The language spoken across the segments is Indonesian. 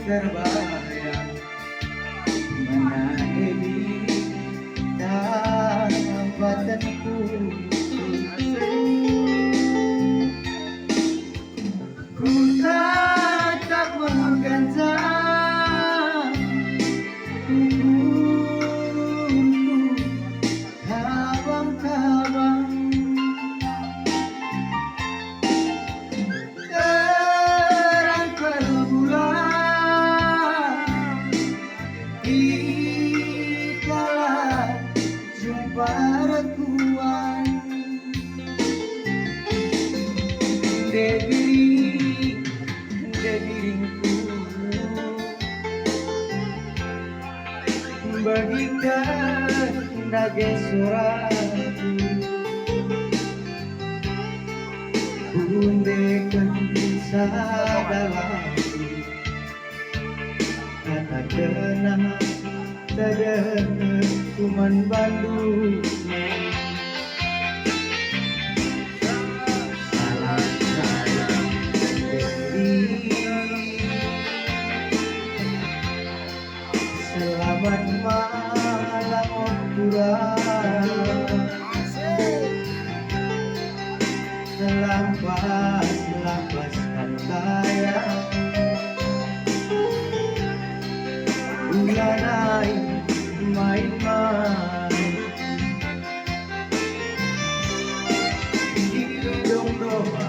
terbayang mana diri dapatanku ku tatap menggenggam kuburku kabang-kabang terangkat bulan dikala jumpa rekuan diriku bagikan dage suratku bundekan sadalamku kata kenang terdengar kuman Bandung salah saya diri selamat malam kurang lepaskan sayang bulan air main-main hidung doa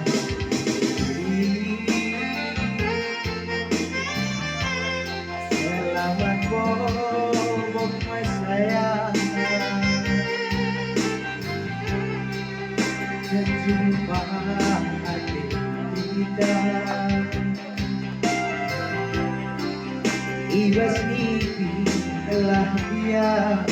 selamat bobok my sayang berjumpa hati kita ibas mimpi telah biar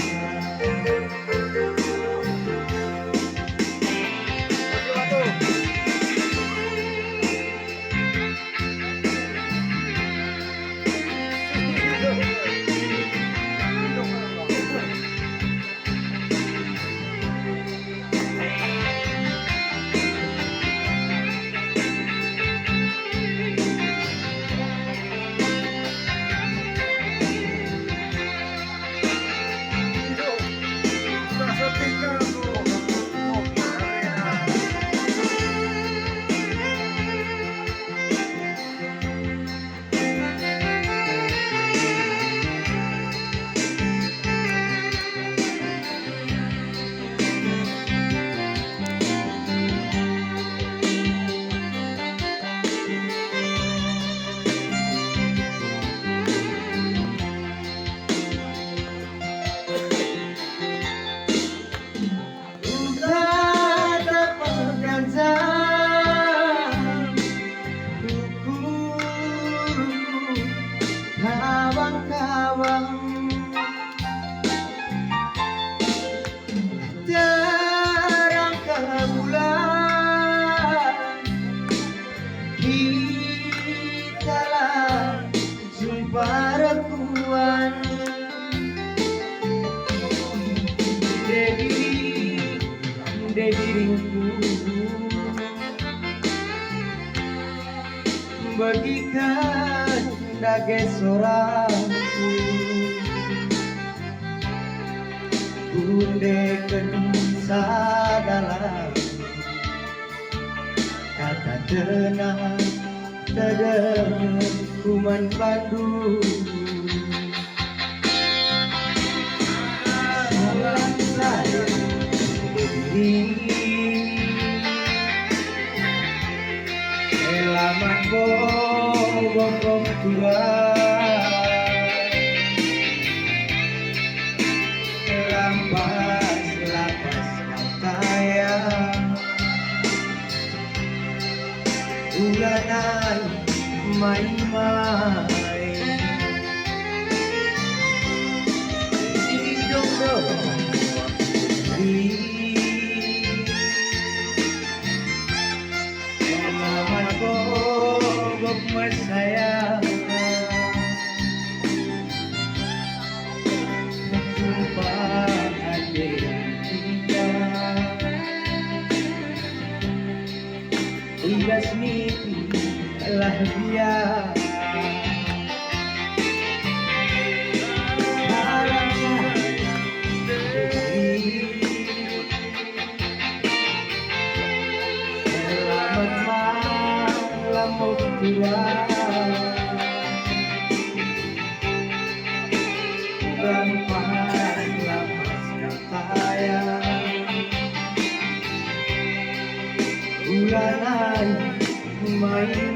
kawan-kawan terangkat bulan dikala jumpa rekuan diriku bagikan dage soraku bundekan sadalam kata tenang terdengar kuman Bandung salam saya selamat bobok Tuhan lepaskan sayang bulan air main-main hidung doa selamat bobok mas sayang Ay